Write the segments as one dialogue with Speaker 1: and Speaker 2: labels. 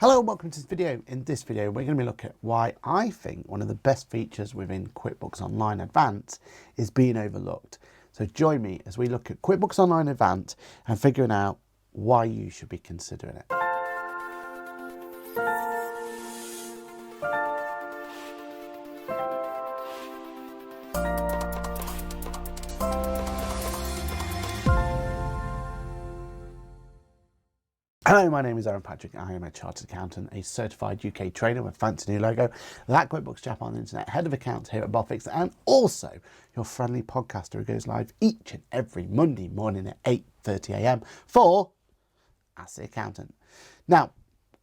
Speaker 1: Hello and welcome to this video. In this video, we're going to be looking at why I think one of the best features within QuickBooks Online Advanced is being overlooked. So join me as we look at QuickBooks Online Advanced and figuring out why you should be considering it. Hello, my name is Aaron Patrick. I am a chartered accountant, a certified UK trainer with a fancy new logo, that QuickBooks chap on the internet, head of accounts here at Bookkeeping, and also your friendly podcaster who goes live each and every Monday morning at 8:30 a.m. for Ask the Accountant. Now,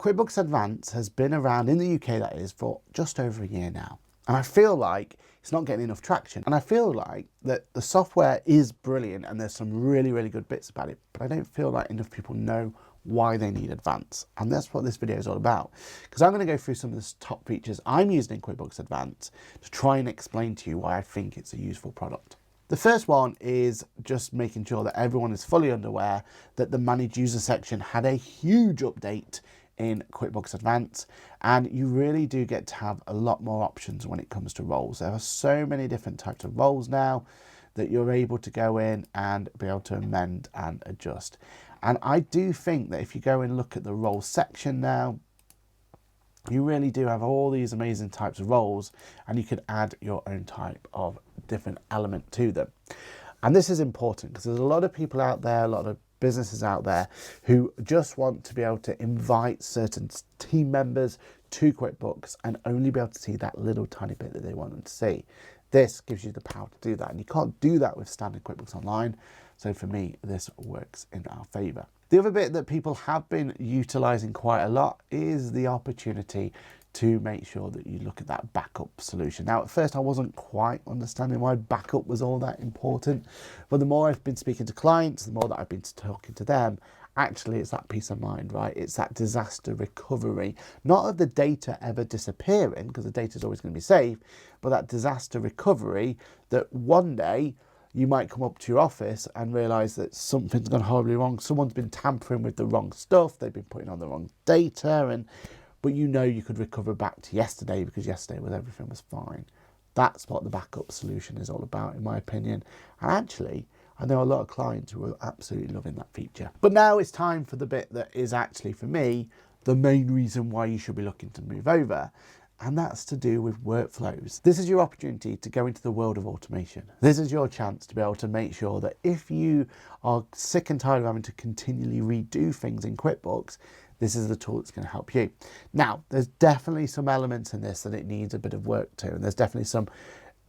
Speaker 1: QuickBooks Advanced has been around in the UK, that is, for just over a year now. And I feel like it's not getting enough traction. And I feel like that the software is brilliant and there's some really, really good bits about it, but I don't feel like enough people know why they need Advanced. And that's what this video is all about. Because I'm going to go through some of the top features I'm using in QuickBooks Advanced to try and explain to you why I think it's a useful product. The first one is just making sure that everyone is fully aware that the Manage User section had a huge update in QuickBooks Advanced, and you really do get to have a lot more options when it comes to roles. There are so many different types of roles now that you're able to go in and be able to amend and adjust. And I do think that if you go and look at the roles section now, you really do have all these amazing types of roles, and you can add your own type of different element to them. And this is important because there's a lot of people out there, a lot of businesses out there who just want to be able to invite certain team members to QuickBooks and only be able to see that little tiny bit that they want them to see. This gives you the power to do that, and you can't do that with standard QuickBooks Online. So for me, this works in our favor. The other bit that people have been utilizing quite a lot is the opportunity to make sure that you look at that backup solution. Now, at first I wasn't quite understanding why backup was all that important, but the more I've been speaking to clients, the more that I've been talking to them, actually it's that peace of mind, right? It's that disaster recovery, not of the data ever disappearing, because the data is always going to be safe, but that disaster recovery that one day you might come up to your office and realise that something's gone horribly wrong. Someone's been tampering with the wrong stuff, they've been putting on the wrong data, but you know you could recover back to yesterday because yesterday everything was fine. That's what the backup solution is all about, in my opinion. And actually, I know a lot of clients who are absolutely loving that feature. But now it's time for the bit that is actually, for me, the main reason why you should be looking to move over. And that's to do with workflows. This is your opportunity to go into the world of automation. This is your chance to be able to make sure that if you are sick and tired of having to continually redo things in QuickBooks, this is the tool that's going to help you. Now, there's definitely some elements in this that it needs a bit of work to, and there's definitely some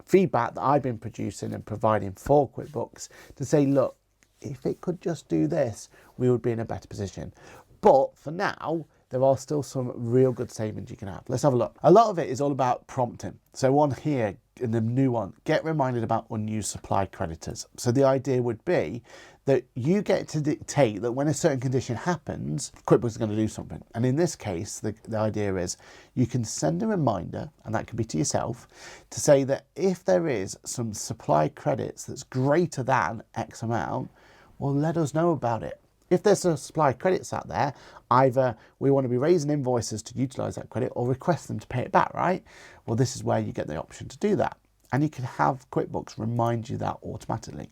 Speaker 1: feedback that I've been producing and providing for QuickBooks to say, look, if it could just do this, we would be in a better position. But for now, there are still some real good savings you can have. Let's have a look. A lot of it is all about prompting. So on here, in the new one, get reminded about unused supply creditors. So the idea would be that you get to dictate that when a certain condition happens, QuickBooks is going to do something. And in this case, the idea is you can send a reminder, and that could be to yourself, to say that if there is some supply credits that's greater than X amount, well, let us know about it. If there's a supply credits out there, either we want to be raising invoices to utilize that credit or request them to pay it back, right? Well, this is where you get the option to do that. And you can have QuickBooks remind you that automatically.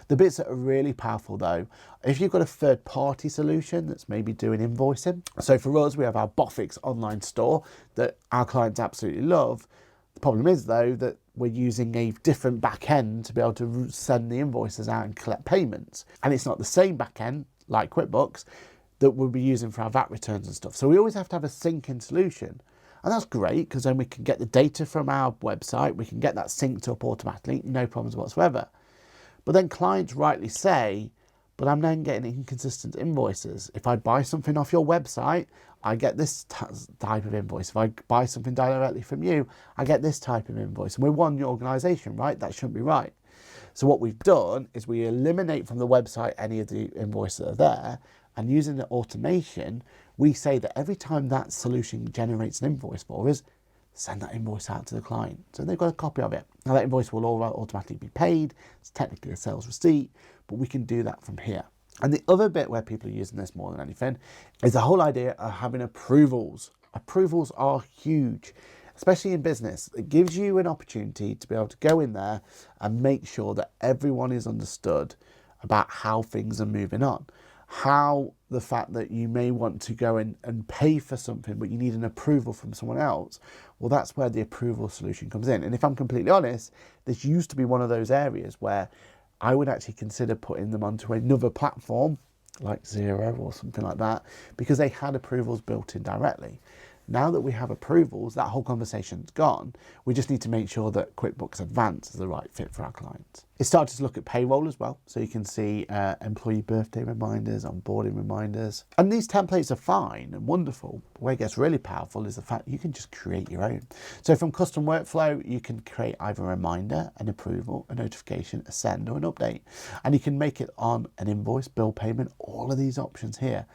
Speaker 1: The bits that are really powerful though, if you've got a third-party solution that's maybe doing invoicing. So for us, we have our Bookkeeping online store that our clients absolutely love. The problem is though that we're using a different back end to be able to send the invoices out and collect payments. And it's not the same back end like QuickBooks that we'll be using for our VAT returns and stuff. So we always have to have a syncing solution. And that's great because then we can get the data from our website, we can get that synced up automatically, no problems whatsoever. But then clients rightly say, but I'm then getting inconsistent invoices. If I buy something off your website, I get this type of invoice. If I buy something directly from you, I get this type of invoice. And we're one organisation, right? That shouldn't be right. So what we've done is we eliminate from the website any of the invoices that are there, and using the automation, we say that every time that solution generates an invoice for us, send that invoice out to the client. So they've got a copy of it. Now that invoice will all automatically be paid. It's technically a sales receipt, but we can do that from here. And the other bit where people are using this more than anything is the whole idea of having approvals. Approvals are huge, especially in business. It gives you an opportunity to be able to go in there and make sure that everyone is understood about how things are moving on. How the fact that you may want to go in and pay for something, but you need an approval from someone else. Well, that's where the approval solution comes in. And if I'm completely honest, this used to be one of those areas where I would actually consider putting them onto another platform like Xero or something like that, because they had approvals built in directly. Now that we have approvals, that whole conversation's gone. We just need to make sure that QuickBooks Advanced is the right fit for our clients. It started to look at payroll as well. So you can see employee birthday reminders, onboarding reminders. And these templates are fine and wonderful. Where it gets really powerful is the fact you can just create your own. So from custom workflow, you can create either a reminder, an approval, a notification, a send, or an update. And you can make it on an invoice, bill payment, all of these options here.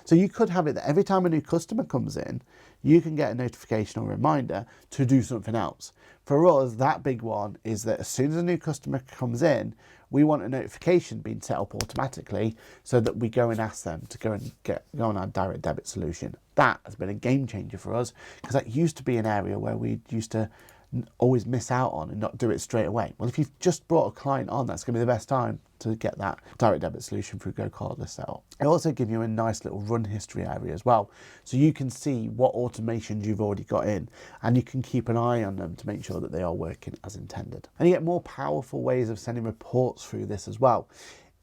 Speaker 1: So you could have it that every time a new customer comes in, you can get a notification or reminder to do something else. For us, that big one is that as soon as a new customer comes in, we want a notification being set up automatically so that we go and ask them to go on our direct debit solution. That has been a game changer for us, because that used to be an area where we used to always miss out on and not do it straight away. Well, if you've just brought a client on, that's going to be the best time to get that direct debit solution through GoCardless set up. It also gives you a nice little run history area as well, so you can see what automations you've already got in, and you can keep an eye on them to make sure that they are working as intended. And you get more powerful ways of sending reports through this as well.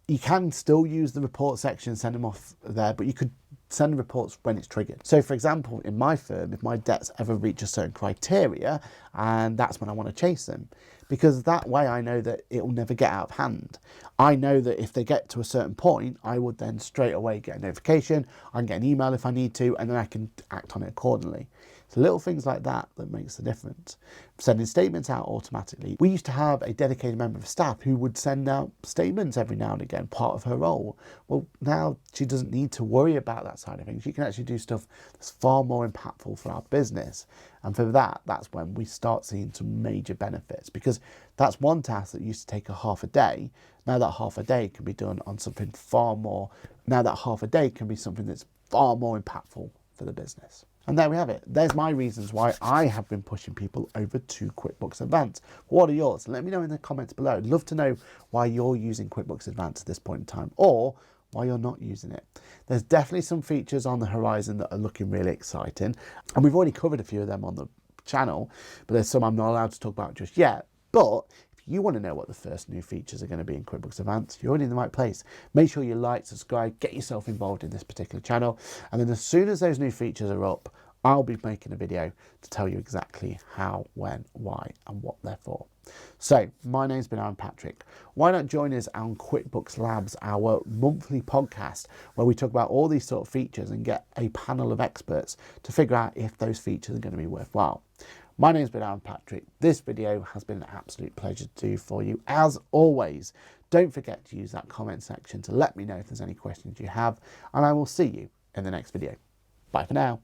Speaker 1: You can still use the report section, send them off there, but you could send reports when it's triggered. So for example, in my firm, if my debts ever reach a certain criteria, and that's when I want to chase them, because that way I know that it will never get out of hand. I know that if they get to a certain point, I would then straight away get a notification, I can get an email if I need to, and then I can act on it accordingly. So little things like that makes the difference. Sending statements out automatically. We used to have a dedicated member of staff who would send out statements every now and again, part of her role. Well, now she doesn't need to worry about that side of things. She can actually do stuff that's far more impactful for our business. And for that, that's when we start seeing some major benefits, because that's one task that used to take a half a day. Now that half a day can be done on something far more. Now that half a day can be something that's far more impactful for the business. And there we have it. There's my reasons why I have been pushing people over to QuickBooks Advanced. What are yours? Let me know in the comments below. I'd love to know why you're using QuickBooks Advanced at this point in time, or why you're not using it. There's definitely some features on the horizon that are looking really exciting, and we've already covered a few of them on the channel, but there's some I'm not allowed to talk about just yet. But if you want to know what the first new features are going to be in QuickBooks Advanced, you're already in the right place. Make sure you like, subscribe, get yourself involved in this particular channel, and then as soon as those new features are up, I'll be making a video to tell you exactly how, when, why, and what they're for. So, my name's been Aaron Patrick. Why not join us on QuickBooks Labs, our monthly podcast, where we talk about all these sort of features and get a panel of experts to figure out if those features are going to be worthwhile. My name's been Aaron Patrick. This video has been an absolute pleasure to do for you. As always, don't forget to use that comment section to let me know if there's any questions you have, and I will see you in the next video. Bye for now.